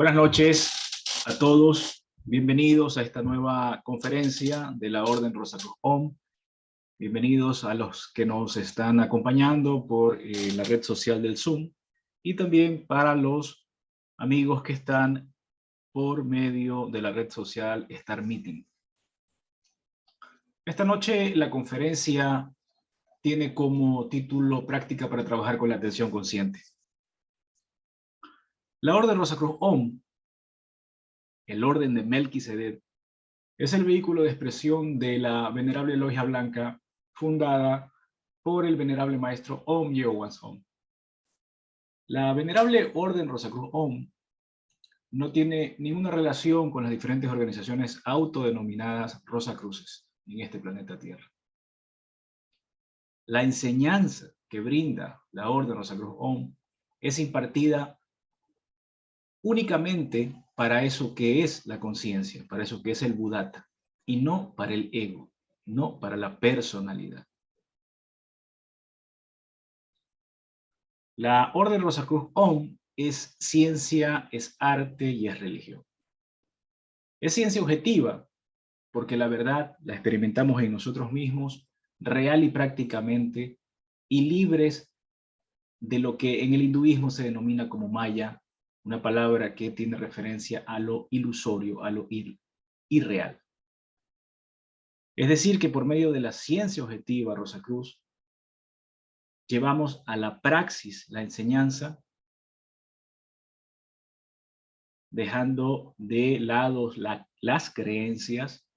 Buenas noches a todos. Bienvenidos a esta nueva conferencia de la Orden Rosacruz OM. Bienvenidos a los que nos están acompañando por la red social del Zoom y también para los amigos que están por medio de la red social Star Meeting. Esta noche la conferencia tiene como título Práctica para trabajar con la atención consciente. La Orden Rosacruz OM, el orden de Melquisedec, es el vehículo de expresión de la venerable logia blanca fundada por el venerable maestro Om Yeowans Om. La venerable orden Rosacruz Om no tiene ninguna relación con las diferentes organizaciones autodenominadas Rosacruces en este planeta Tierra. La enseñanza que brinda la orden Rosacruz Om es impartida únicamente para eso que es la conciencia, para eso que es el Buddhata, y no para el ego, no para la personalidad. La Orden Rosacruz OM es ciencia, es arte y es religión. Es ciencia objetiva, porque la verdad la experimentamos en nosotros mismos, real y prácticamente, y libres de lo que en el hinduismo se denomina como maya, una palabra que tiene referencia a lo ilusorio, a lo irreal. Es decir, que por medio de la ciencia objetiva, Rosacruz, llevamos a la praxis la enseñanza, dejando de lado las creencias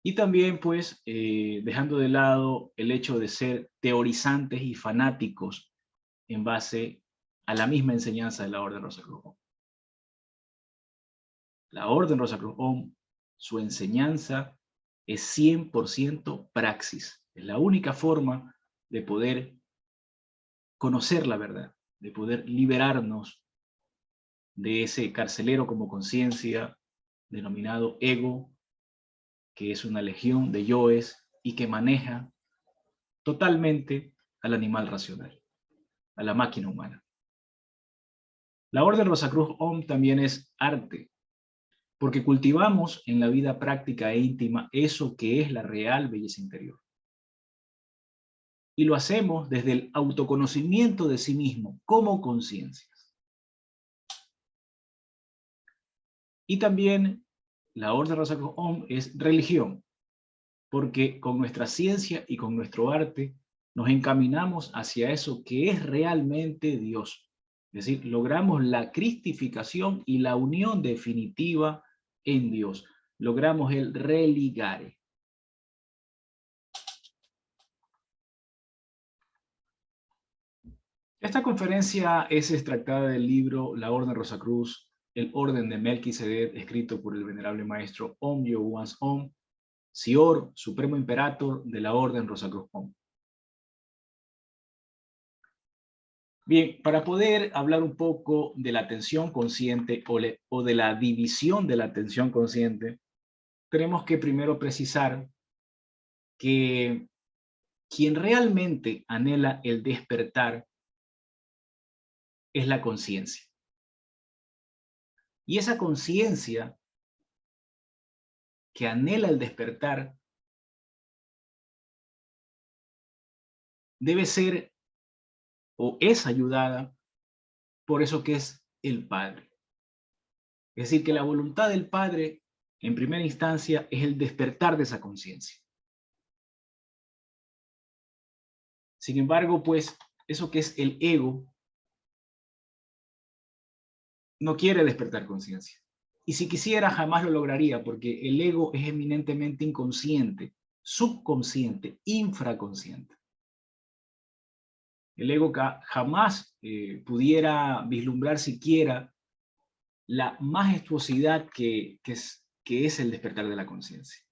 y también pues dejando de lado el hecho de ser teorizantes y fanáticos en base a la misma enseñanza de la Orden Rosacruz OM. La Orden Rosacruz OM, su enseñanza es 100% praxis. Es la única forma de poder conocer la verdad, de poder liberarnos de ese carcelero como conciencia denominado ego, que es una legión de yoes y que maneja totalmente al animal racional, a la máquina humana. La Orden Rosacruz OM también es arte, porque cultivamos en la vida práctica e íntima eso que es la real belleza interior. Y lo hacemos desde el autoconocimiento de sí mismo, como conciencias. Y también la Orden Rosacruz OM es religión, porque con nuestra ciencia y con nuestro arte nos encaminamos hacia eso que es realmente Dios. Es decir, logramos la cristificación y la unión definitiva en Dios. Logramos el religare. Esta conferencia es extractada del libro La Orden Rosacruz, el Orden de Melquisedec, escrito por el venerable maestro Om Yeowans Om, Sior, Supremo Imperator de la Orden Rosacruz OM. Bien, para poder hablar un poco de la atención consciente o de la división de la atención consciente, tenemos que primero precisar que quien realmente anhela el despertar es la conciencia. Y esa conciencia que anhela el despertar debe ser o es ayudada por eso que es el Padre. Es decir, que la voluntad del Padre, en primera instancia, es el despertar de esa conciencia. Sin embargo, pues, eso que es el ego no quiere despertar conciencia. Y si quisiera, jamás lo lograría, porque el ego es eminentemente inconsciente, subconsciente, infraconsciente. El ego jamás pudiera vislumbrar siquiera la majestuosidad que es el despertar de la conciencia.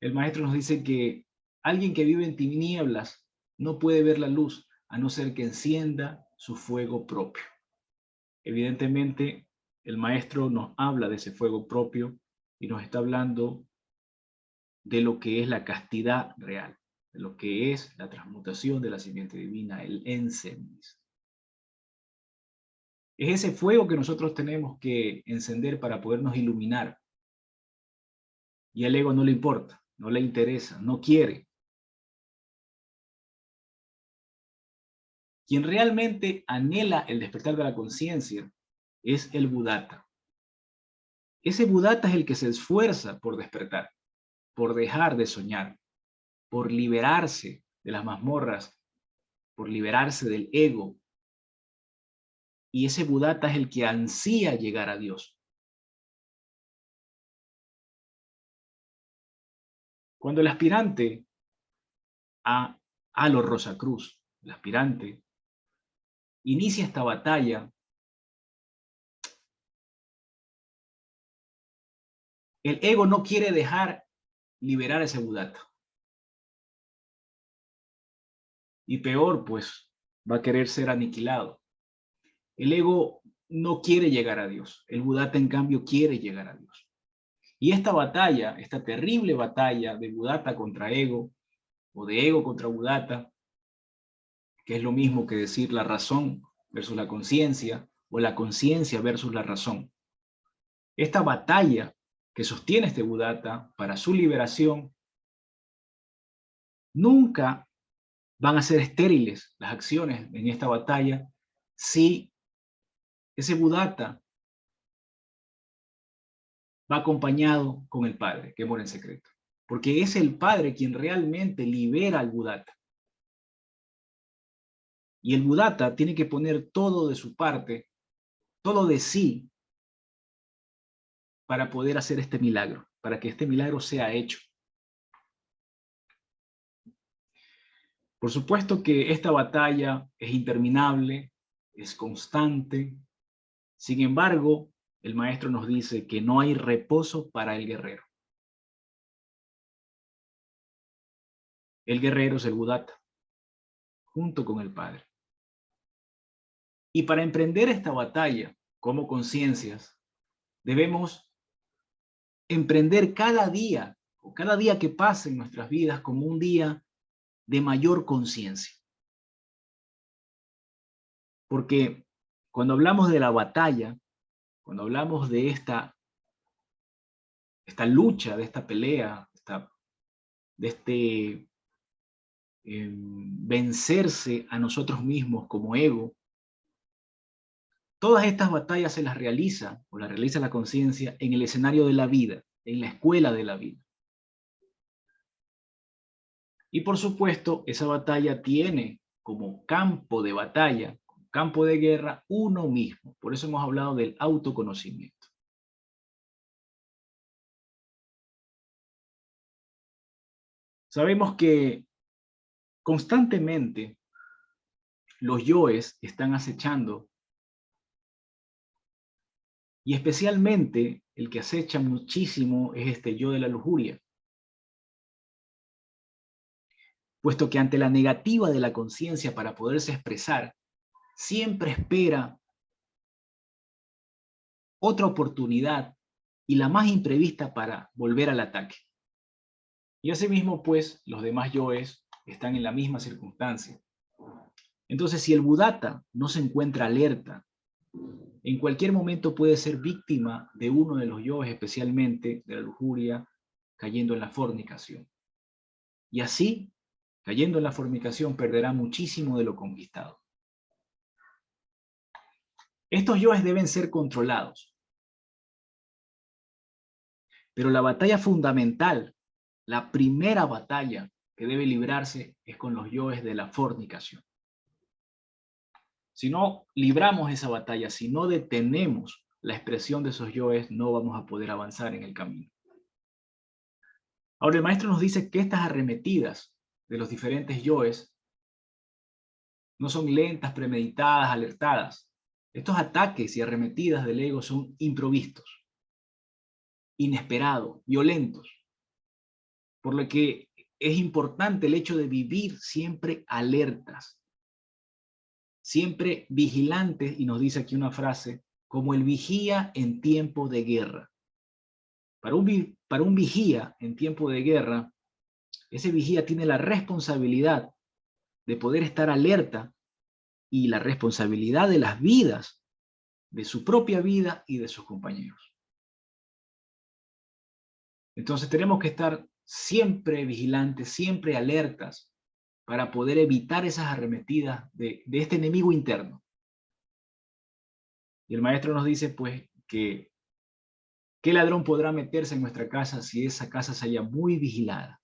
El maestro nos dice que alguien que vive en tinieblas no puede ver la luz, a no ser que encienda su fuego propio. Evidentemente, el maestro nos habla de ese fuego propio y nos está hablando de lo que es la castidad real, de lo que es la transmutación de la simiente divina, el enseñis. Es ese fuego que nosotros tenemos que encender para podernos iluminar. Y al ego no le importa, no le interesa, no quiere. Quien realmente anhela el despertar de la conciencia es el Buddhata. Ese Buddhata es el que se esfuerza por despertar, por dejar de soñar, por liberarse de las mazmorras, por liberarse del ego. Y ese Buddhata es el que ansía llegar a Dios. Cuando el aspirante a los Rosacruz, el aspirante, inicia esta batalla, el ego no quiere dejar liberar a ese Buddhata. Y peor, pues, va a querer ser aniquilado. El ego no quiere llegar a Dios. El Buddhata, en cambio, quiere llegar a Dios. Y esta batalla, esta terrible batalla de Buddhata contra ego, o de ego contra Buddhata, que es lo mismo que decir la razón versus la conciencia, o la conciencia versus la razón. Esta batalla que sostiene este Buddhata para su liberación, nunca van a ser estériles las acciones en esta batalla si ese Buddhata va acompañado con el Padre, que mora en secreto. Porque es el Padre quien realmente libera al Buddhata. Y el Buddhata tiene que poner todo de su parte, todo de sí, para poder hacer este milagro, para que este milagro sea hecho. Por supuesto que esta batalla es interminable, es constante. Sin embargo, el maestro nos dice que no hay reposo para el guerrero. El guerrero es el Buddhata, junto con el Padre. Y para emprender esta batalla como conciencias, debemos emprender cada día, o cada día que pase en nuestras vidas, como un día de mayor conciencia. Porque cuando hablamos de la batalla, cuando hablamos de esta lucha, de esta pelea, de este vencerse a nosotros mismos como ego, todas estas batallas se las realiza, o las realiza la conciencia, en el escenario de la vida, en la escuela de la vida. Y por supuesto, esa batalla tiene como campo de batalla, campo de guerra, uno mismo. Por eso hemos hablado del autoconocimiento. Sabemos que constantemente los yoes están acechando, y especialmente el que acecha muchísimo es este yo de la lujuria, puesto que ante la negativa de la conciencia para poderse expresar, siempre espera otra oportunidad y la más imprevista para volver al ataque. Y asimismo, pues, los demás yoes están en la misma circunstancia. Entonces, si el Buddhata no se encuentra alerta, en cualquier momento puede ser víctima de uno de los yoes, especialmente de la lujuria, cayendo en la fornicación. Y así, cayendo en la fornicación, perderá muchísimo de lo conquistado. Estos yoes deben ser controlados. Pero la batalla fundamental, la primera batalla que debe librarse es con los yoes de la fornicación. Si no libramos esa batalla, si no detenemos la expresión de esos yoes, no vamos a poder avanzar en el camino. Ahora el maestro nos dice que estas arremetidas de los diferentes yoes no son lentas, premeditadas, alertadas. Estos ataques y arremetidas del ego son improvistos, inesperados, violentos. Por lo que es importante el hecho de vivir siempre alertas, siempre vigilantes, y nos dice aquí una frase, como el vigía en tiempo de guerra. Para un vigía en tiempo de guerra, ese vigía tiene la responsabilidad de poder estar alerta y la responsabilidad de las vidas de su propia vida y de sus compañeros. Entonces tenemos que estar siempre vigilantes, siempre alertas, para poder evitar esas arremetidas de este enemigo interno. Y el maestro nos dice, pues, que ¿qué ladrón podrá meterse en nuestra casa si esa casa se halla muy vigilada?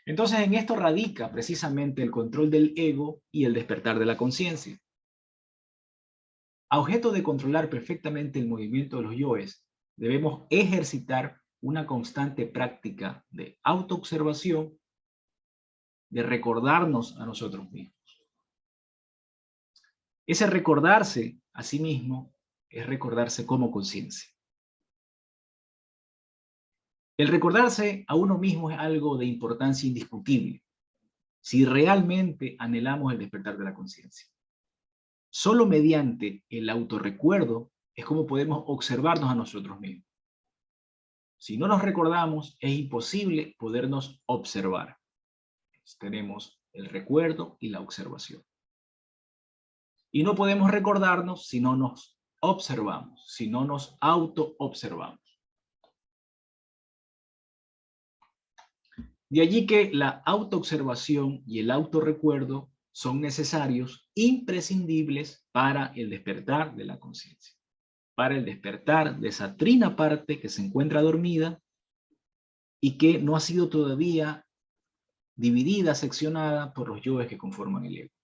Entonces, en esto radica precisamente el control del ego y el despertar de la conciencia. A objeto de controlar perfectamente el movimiento de los yoes, debemos ejercitar una constante práctica de autoobservación, de recordarnos a nosotros mismos. Ese recordarse a sí mismo es recordarse como conciencia. El recordarse a uno mismo es algo de importancia indiscutible si realmente anhelamos el despertar de la conciencia. Solo mediante el autorrecuerdo es como podemos observarnos a nosotros mismos. Si no nos recordamos, es imposible podernos observar. Tenemos el recuerdo y la observación. Y no podemos recordarnos si no nos observamos, si no nos auto-observamos. De allí que la autoobservación y el autorrecuerdo son necesarios, imprescindibles para el despertar de la conciencia, para el despertar de esa trina parte que se encuentra dormida y que no ha sido todavía dividida, seccionada por los yoes que conforman el ego.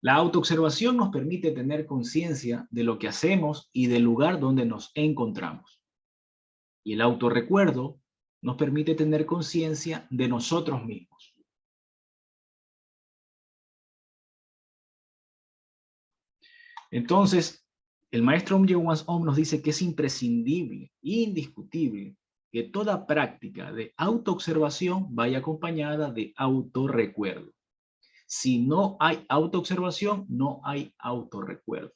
La autoobservación nos permite tener conciencia de lo que hacemos y del lugar donde nos encontramos. Y el autorrecuerdo nos permite tener conciencia de nosotros mismos. Entonces, el maestro Om Ye-Wan Om nos dice que es imprescindible, indiscutible, que toda práctica de autoobservación vaya acompañada de autorrecuerdo. Si no hay autoobservación, no hay autorrecuerdo.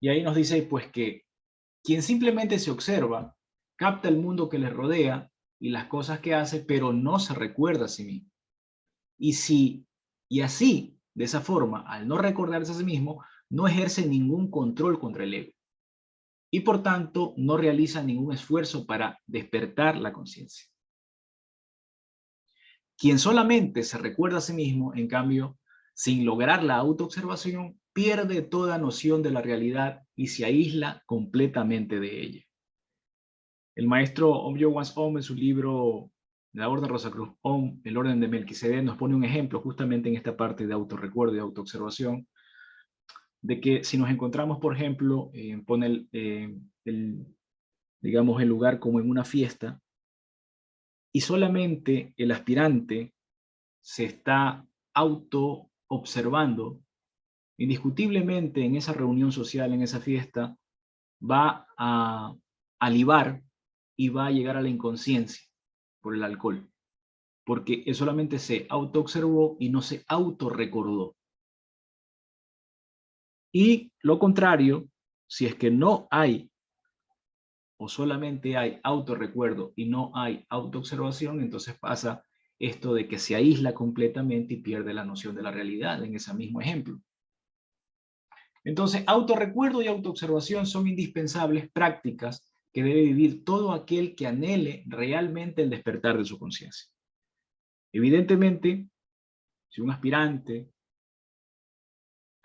Y ahí nos dice pues que quien simplemente se observa, capta el mundo que le rodea y las cosas que hace, pero no se recuerda a sí mismo. Y así, de esa forma, al no recordarse a sí mismo, no ejerce ningún control contra el ego. Y por tanto, no realiza ningún esfuerzo para despertar la conciencia. Quien solamente se recuerda a sí mismo, en cambio, sin lograr la autoobservación, pierde toda noción de la realidad y se aísla completamente de ella. El maestro Om Ye-Wan Om en su libro La Orden Rosacruz Om, el orden de Melquisedec, nos pone un ejemplo justamente en esta parte de autorrecuerdo y autoobservación, de que si nos encontramos, por ejemplo, pone digamos, el lugar como en una fiesta, y solamente el aspirante se está auto-observando, indiscutiblemente en esa reunión social, en esa fiesta, va a libar y va a llegar a la inconsciencia por el alcohol, porque él solamente se auto-observó y no se auto-recordó. Y lo contrario, si es que no hay o solamente hay autorrecuerdo y no hay autoobservación, entonces pasa esto de que se aísla completamente y pierde la noción de la realidad en ese mismo ejemplo. Entonces, autorrecuerdo y autoobservación son indispensables prácticas que debe vivir todo aquel que anhele realmente el despertar de su conciencia. Evidentemente, si un aspirante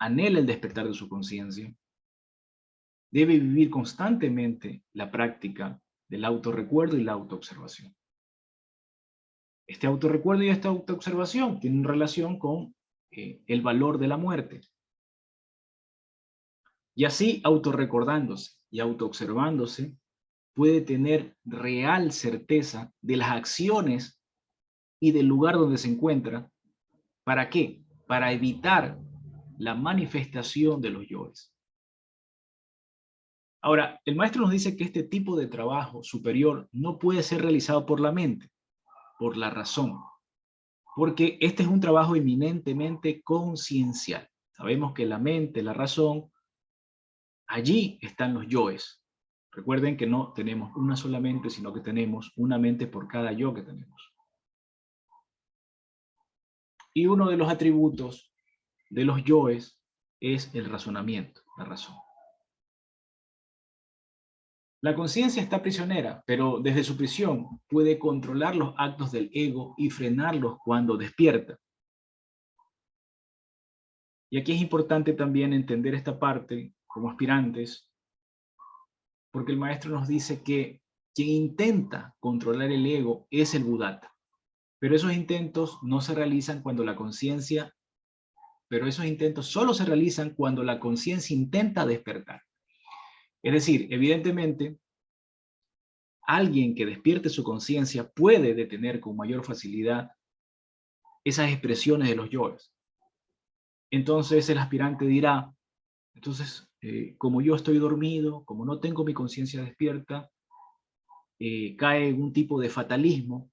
anhela el despertar de su conciencia, debe vivir constantemente la práctica del autorrecuerdo y la autoobservación. Este autorrecuerdo y esta autoobservación tienen relación con el valor de la muerte. Y así, autorrecordándose y autoobservándose, puede tener real certeza de las acciones y del lugar donde se encuentra. ¿Para qué? Para evitar la manifestación de los yoes. Ahora, el maestro nos dice que este tipo de trabajo superior no puede ser realizado por la mente, por la razón, porque este es un trabajo eminentemente conciencial. Sabemos que la mente, la razón, allí están los yoes. Recuerden que no tenemos una sola mente, sino que tenemos una mente por cada yo que tenemos. Y uno de los atributos de los yoes es el razonamiento, la razón. La conciencia está prisionera, pero desde su prisión puede controlar los actos del ego y frenarlos cuando despierta. Y aquí es importante también entender esta parte como aspirantes, porque el maestro nos dice que quien intenta controlar el ego es el Buddhata. Pero esos intentos no se realizan cuando la conciencia, pero esos intentos solo se realizan cuando la conciencia intenta despertar. Es decir, evidentemente, alguien que despierte su conciencia puede detener con mayor facilidad esas expresiones de los yoes. Entonces el aspirante dirá, entonces, como yo estoy dormido, como no tengo mi conciencia despierta, cae en un tipo de fatalismo,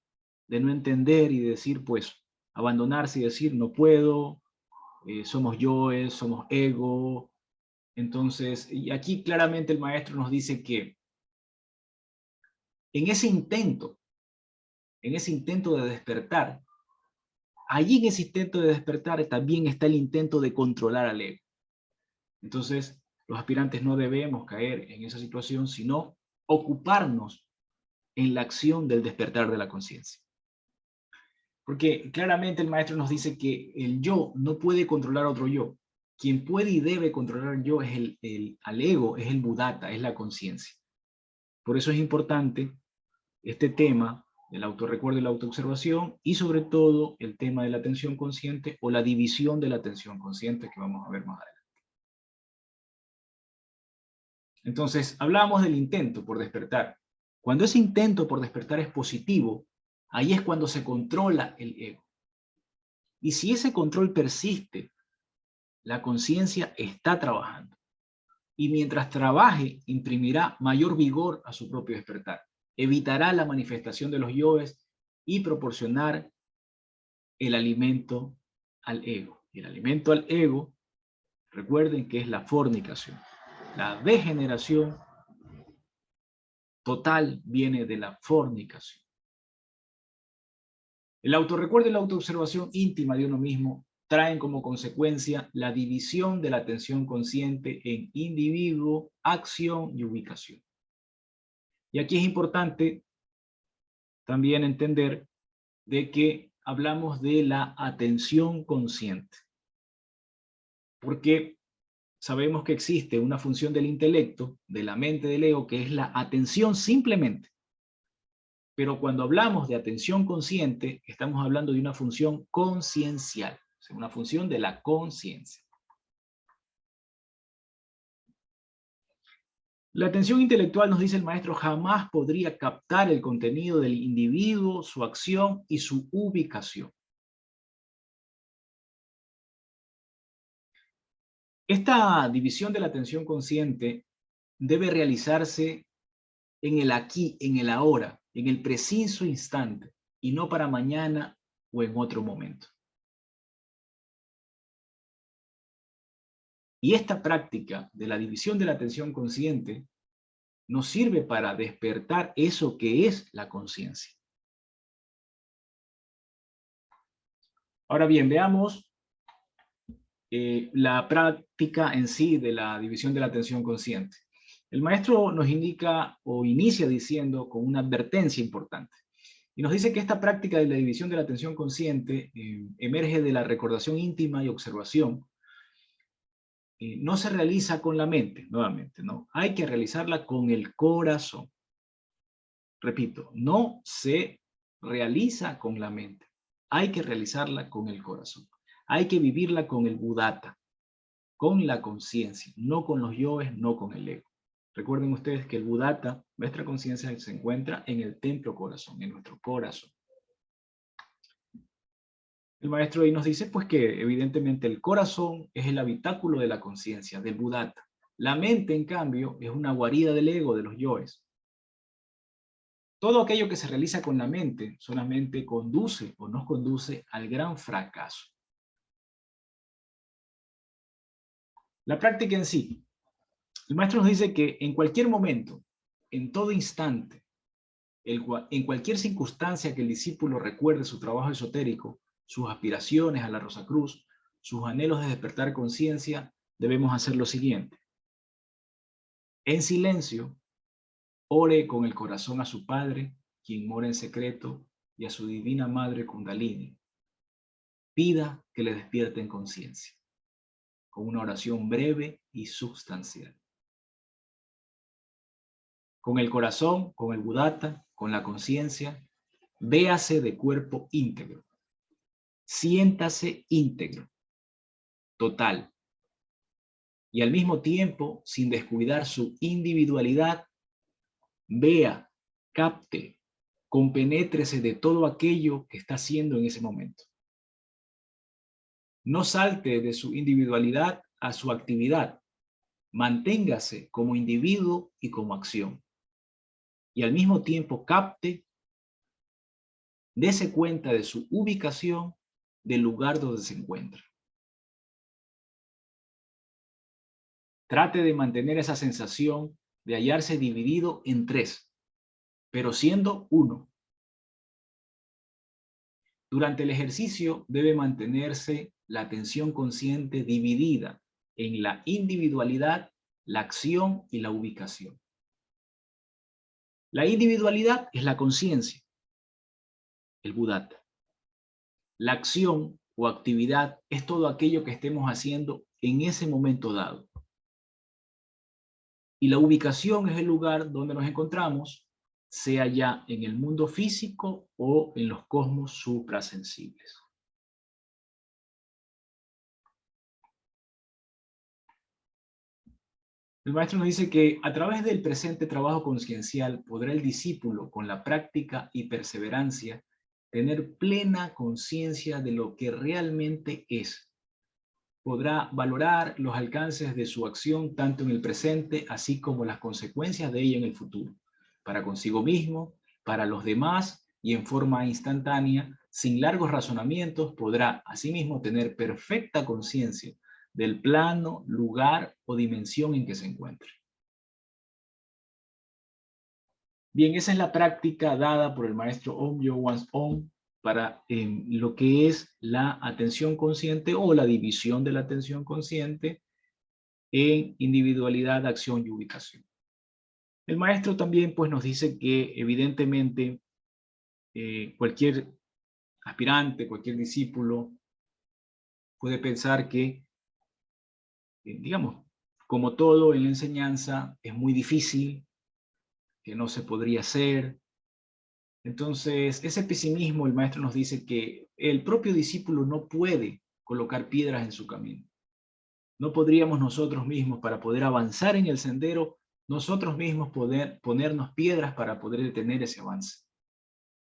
de no entender y decir, pues, abandonarse y decir, no puedo, somos yoes, somos ego. Entonces, y aquí claramente el maestro nos dice que en ese intento de despertar, allí en ese intento de despertar también está el intento de controlar al ego. Entonces, los aspirantes no debemos caer en esa situación, sino ocuparnos en la acción del despertar de la conciencia. Porque claramente el maestro nos dice que el yo no puede controlar a otro yo. Quien puede y debe controlar al yo es al ego, es el Buddhata, es la conciencia. Por eso es importante este tema del autorrecuerdo y la autoobservación, y sobre todo el tema de la atención consciente o la división de la atención consciente que vamos a ver más adelante. Entonces, hablamos del intento por despertar. Cuando ese intento por despertar es positivo, ahí es cuando se controla el ego. Y si ese control persiste, la conciencia está trabajando. Y mientras trabaje, imprimirá mayor vigor a su propio despertar. Evitará la manifestación de los yoes y proporcionar el alimento al ego. Y el alimento al ego, recuerden que es la fornicación. La degeneración total viene de la fornicación. El autorrecuerdo y la autoobservación íntima de uno mismo traen como consecuencia la división de la atención consciente en individuo, acción y ubicación. Y aquí es importante también entender de que hablamos de la atención consciente, porque sabemos que existe una función del intelecto, de la mente del ego, que es la atención simplemente. Pero cuando hablamos de atención consciente, estamos hablando de una función conciencial, o sea, una función de la conciencia. La atención intelectual, nos dice el maestro, jamás podría captar el contenido del individuo, su acción y su ubicación. Esta división de la atención consciente debe realizarse en el aquí, en el ahora, en el preciso instante, y no para mañana o en otro momento. Y esta práctica de la división de la atención consciente nos sirve para despertar eso que es la conciencia. Ahora bien, veamos la práctica en sí de la división de la atención consciente. El maestro nos indica o inicia diciendo con una advertencia importante. Y nos dice que esta práctica de la división de la atención consciente emerge de la recordación íntima y observación. No se realiza con la mente, nuevamente, ¿no? Hay que realizarla con el corazón. Repito, no se realiza con la mente. Hay que realizarla con el corazón. Hay que vivirla con el Buddhata, con la conciencia, no con los yoes, no con el ego. Recuerden ustedes que el Buddhata, nuestra conciencia, se encuentra en el templo corazón, en nuestro corazón. El maestro ahí nos dice pues que evidentemente el corazón es el habitáculo de la conciencia, del Buddhata. La mente, en cambio, es una guarida del ego, de los yoes. Todo aquello que se realiza con la mente solamente conduce o nos conduce al gran fracaso. La práctica en sí. El maestro nos dice que en cualquier momento, en todo instante, en cualquier circunstancia que el discípulo recuerde su trabajo esotérico, sus aspiraciones a la Rosacruz, sus anhelos de despertar conciencia, debemos hacer lo siguiente. En silencio, ore con el corazón a su Padre, quien mora en secreto, y a su divina Madre Kundalini. Pida que le despierten conciencia, con una oración breve y sustancial. Con el corazón, con el Buddhata, con la conciencia, véase de cuerpo íntegro. Siéntase íntegro, total. Y al mismo tiempo, sin descuidar su individualidad, vea, capte, compenétrese de todo aquello que está haciendo en ese momento. No salte de su individualidad a su actividad. Manténgase como individuo y como acción. Y al mismo tiempo capte, dése cuenta de su ubicación del lugar donde se encuentra. Trate de mantener esa sensación de hallarse dividido en tres, pero siendo uno. Durante el ejercicio debe mantenerse la atención consciente dividida en la individualidad, la acción y la ubicación. La individualidad es la conciencia, el Buddhata. La acción o actividad es todo aquello que estemos haciendo en ese momento dado. Y la ubicación es el lugar donde nos encontramos, sea ya en el mundo físico o en los cosmos suprasensibles. El maestro nos dice que a través del presente trabajo conciencial podrá el discípulo, con la práctica y perseverancia, tener plena conciencia de lo que realmente es. Podrá valorar los alcances de su acción tanto en el presente, así como las consecuencias de ella en el futuro, para consigo mismo, para los demás y en forma instantánea, sin largos razonamientos, podrá asimismo tener perfecta conciencia del plano, lugar o dimensión en que se encuentre. Bien, esa es la práctica dada por el maestro Om Yo-Wan Om para lo que es la atención consciente o la división de la atención consciente en individualidad, acción y ubicación. El maestro también pues, nos dice que evidentemente cualquier aspirante, cualquier discípulo puede pensar que, digamos, como todo en la enseñanza, es muy difícil, que no se podría hacer. Entonces, ese pesimismo, el maestro nos dice que el propio discípulo no puede colocar piedras en su camino. No podríamos nosotros mismos, para poder avanzar en el sendero, nosotros mismos poder ponernos piedras para poder detener ese avance.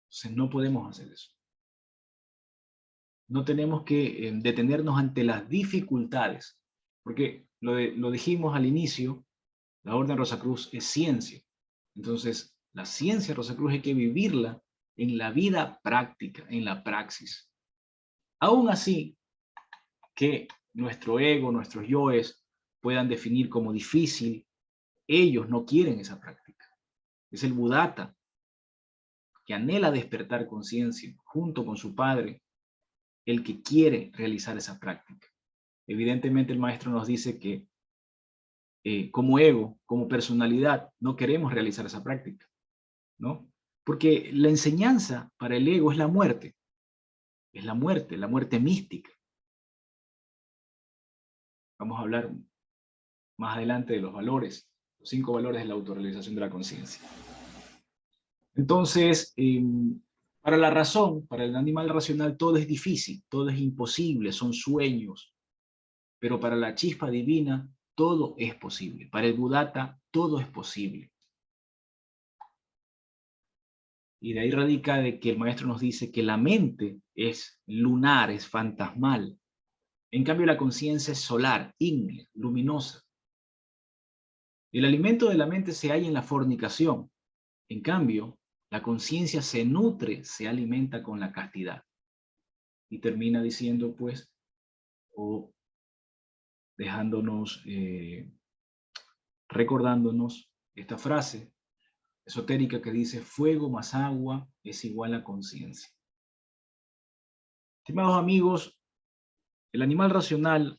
Entonces, no podemos hacer eso. No tenemos que detenernos ante las dificultades, porque lo dijimos al inicio, la Orden Rosacruz es ciencia. Entonces, la ciencia Rosacruz hay que vivirla en la vida práctica, en la praxis. Aún así, que nuestro ego, nuestros yoes puedan definir como difícil, ellos no quieren esa práctica. Es el Buddhata que anhela despertar conciencia junto con su padre, el que quiere realizar esa práctica. Evidentemente el maestro nos dice que como ego, como personalidad, no queremos realizar esa práctica, ¿no? Porque la enseñanza para el ego es la muerte mística. Vamos a hablar más adelante de los valores, los 5 valores de la autorrealización de la conciencia. Entonces, para la razón, para el animal racional, todo es difícil, todo es imposible, son sueños. Pero para la chispa divina, todo es posible. Para el Buddhata, todo es posible. Y de ahí radica de que el maestro nos dice que la mente es lunar, es fantasmal. En cambio, la conciencia es solar, ígnea, luminosa. El alimento de la mente se halla en la fornicación. En cambio, la conciencia se nutre, se alimenta con la castidad. Y termina diciendo, pues, o dejándonos, recordándonos esta frase esotérica que dice: fuego más agua es igual a conciencia. Estimados amigos, el animal racional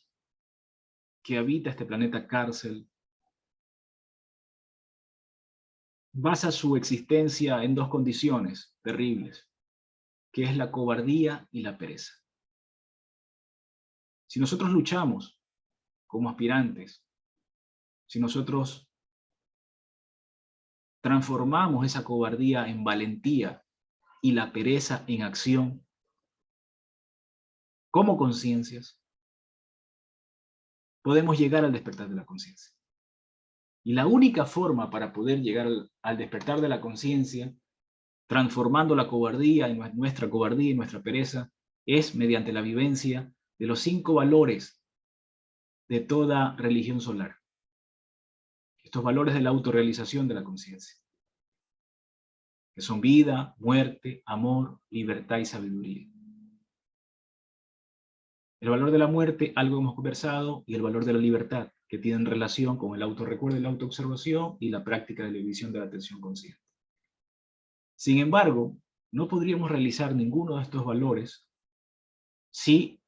que habita este planeta cárcel basa su existencia en dos condiciones terribles, que es la cobardía y la pereza. Si nosotros luchamos como aspirantes, si nosotros transformamos esa cobardía en valentía y la pereza en acción, como conciencias, podemos llegar al despertar de la conciencia. Y la única forma para poder llegar al despertar de la conciencia, transformando la cobardía en nuestra cobardía y nuestra pereza, es mediante la vivencia de los 5 valores de toda religión solar. Estos valores de la autorrealización de la conciencia, que son vida, muerte, amor, libertad y sabiduría. El valor de la muerte, algo hemos conversado, y el valor de la libertad, que tienen relación con el autorrecuerdo y la autoobservación y la práctica de la visión de la atención consciente. Sin embargo, no podríamos realizar ninguno de estos valores si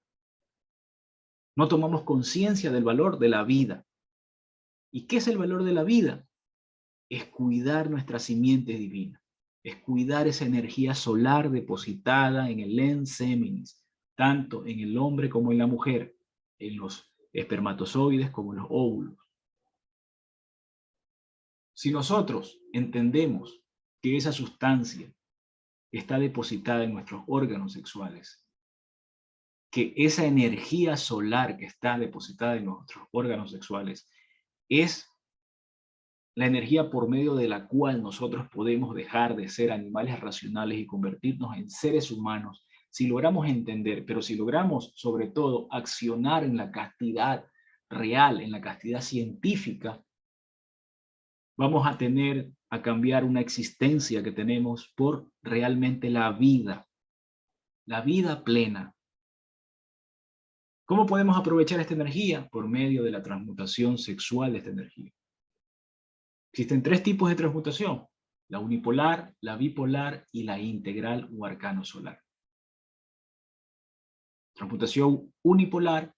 no tomamos conciencia del valor de la vida. ¿Y qué es el valor de la vida? Es cuidar nuestra simiente divina, es cuidar esa energía solar depositada en el lens seminis, tanto en el hombre como en la mujer, en los espermatozoides como en los óvulos. Si nosotros entendemos que esa sustancia está depositada en nuestros órganos sexuales, que esa energía solar que está depositada en nuestros órganos sexuales es la energía por medio de la cual nosotros podemos dejar de ser animales racionales y convertirnos en seres humanos, si logramos entender, pero si logramos sobre todo accionar en la castidad real, en la castidad científica, vamos a cambiar una existencia que tenemos por realmente la vida plena. ¿Cómo podemos aprovechar esta energía? Por medio de la transmutación sexual de esta energía. Existen 3 tipos de transmutación: la unipolar, la bipolar y la integral o arcano solar. Transmutación unipolar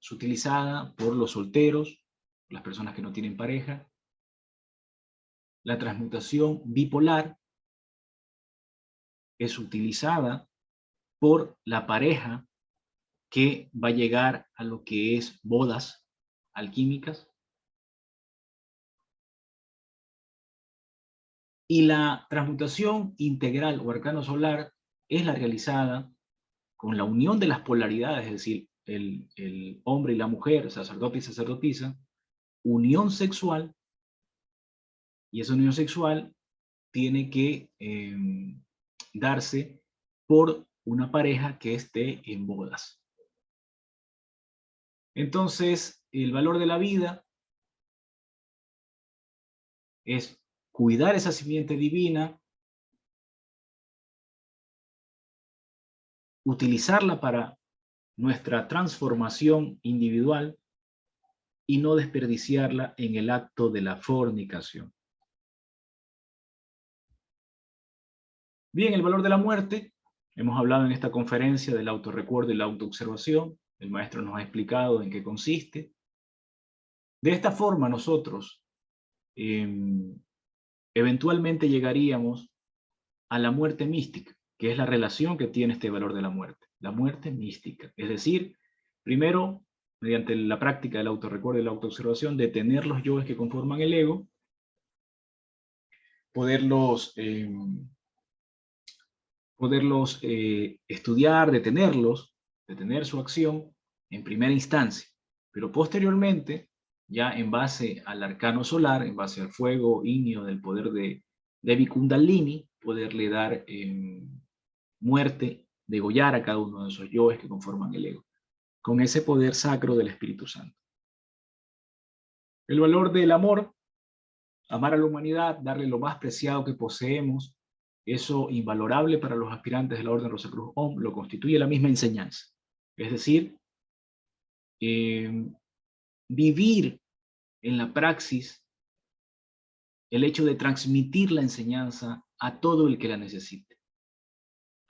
es utilizada por los solteros, las personas que no tienen pareja. La transmutación bipolar es utilizada por la pareja que va a llegar a lo que es bodas alquímicas. Y la transmutación integral o arcano solar es la realizada con la unión de las polaridades, es decir, el hombre y la mujer, sacerdote y sacerdotisa, unión sexual, y esa unión sexual tiene que darse por una pareja que esté en bodas. Entonces, el valor de la vida es cuidar esa simiente divina, utilizarla para nuestra transformación individual y no desperdiciarla en el acto de la fornicación. Bien, el valor de la muerte. Hemos hablado en esta conferencia del autorrecuerdo y la autoobservación. El maestro nos ha explicado en qué consiste. De esta forma nosotros eventualmente llegaríamos a la muerte mística, que es la relación que tiene este valor de la muerte mística. Es decir, primero, mediante la práctica del autorrecuerdo y la autoobservación, detener los yoes que conforman el ego, poderlos estudiar, detener su acción en primera instancia, pero posteriormente, ya en base al arcano solar, en base al fuego ígneo del poder de Devi Kundalini, poderle dar muerte, degollar a cada uno de esos yoes que conforman el ego, con ese poder sacro del Espíritu Santo. El valor del amor, amar a la humanidad, darle lo más preciado que poseemos, eso invalorable para los aspirantes de la Orden Rosacruz OM, lo constituye la misma enseñanza. Es decir, vivir en la praxis el hecho de transmitir la enseñanza a todo el que la necesite,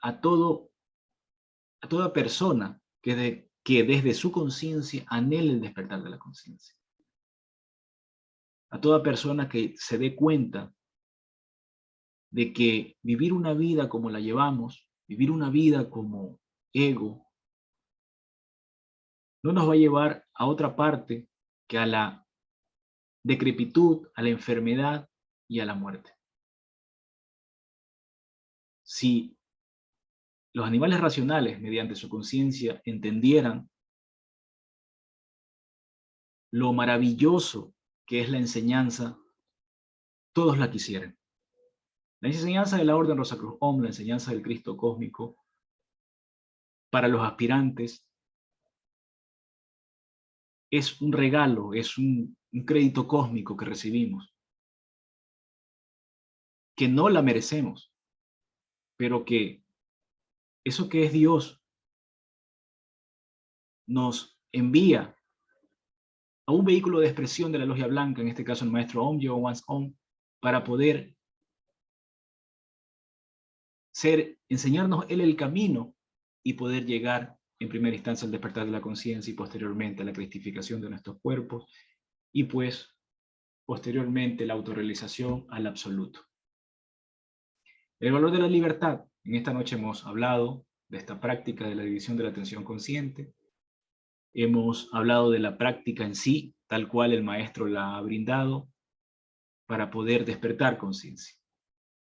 a todo a toda persona que desde su conciencia anhele el despertar de la conciencia. A toda persona que se dé cuenta de que vivir una vida como la llevamos, vivir una vida como ego, no nos va a llevar a otra parte que a la decrepitud, a la enfermedad y a la muerte. Si los animales racionales, mediante su conciencia, entendieran lo maravilloso que es la enseñanza, todos la quisieran. La enseñanza de la Orden Rosacruz-Om, la enseñanza del Cristo cósmico, para los aspirantes, es un regalo, es un crédito cósmico que recibimos, que no la merecemos, pero que eso que es Dios nos envía a un vehículo de expresión de la logia blanca, en este caso el maestro Om, Yo One's Om, para poder enseñarnos él el camino y poder llegar en primera instancia al despertar de la conciencia y posteriormente a la cristificación de nuestros cuerpos y pues posteriormente la autorrealización al absoluto. El valor de la libertad. En esta noche hemos hablado de esta práctica de la división de la atención consciente. Hemos hablado de la práctica en sí, tal cual el maestro la ha brindado, para poder despertar conciencia.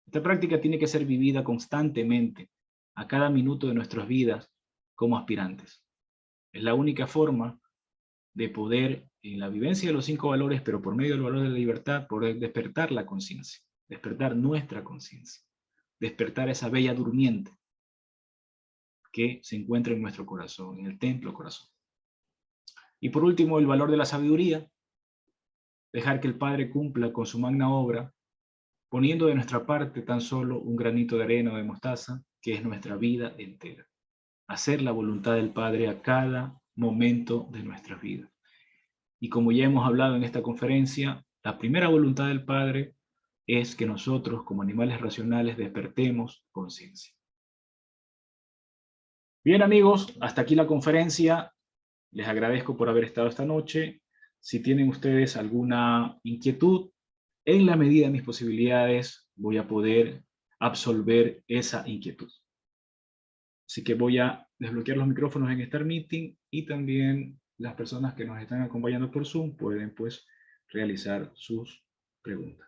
Esta práctica tiene que ser vivida constantemente, a cada minuto de nuestras vidas, como aspirantes. Es la única forma de poder, en la vivencia de los 5 valores, pero por medio del valor de la libertad, poder despertar la conciencia, despertar nuestra conciencia, despertar esa bella durmiente que se encuentra en nuestro corazón, en el templo corazón. Y por último, el valor de la sabiduría, dejar que el Padre cumpla con su magna obra, poniendo de nuestra parte tan solo un granito de arena o de mostaza, que es nuestra vida entera. Hacer la voluntad del Padre a cada momento de nuestras vidas. Y como ya hemos hablado en esta conferencia, la primera voluntad del Padre es que nosotros, como animales racionales, despertemos conciencia. Bien, amigos, hasta aquí la conferencia. Les agradezco por haber estado esta noche. Si tienen ustedes alguna inquietud, en la medida de mis posibilidades, voy a poder absolver esa inquietud. Así que voy a desbloquear los micrófonos en Start Meeting y también las personas que nos están acompañando por Zoom pueden pues realizar sus preguntas.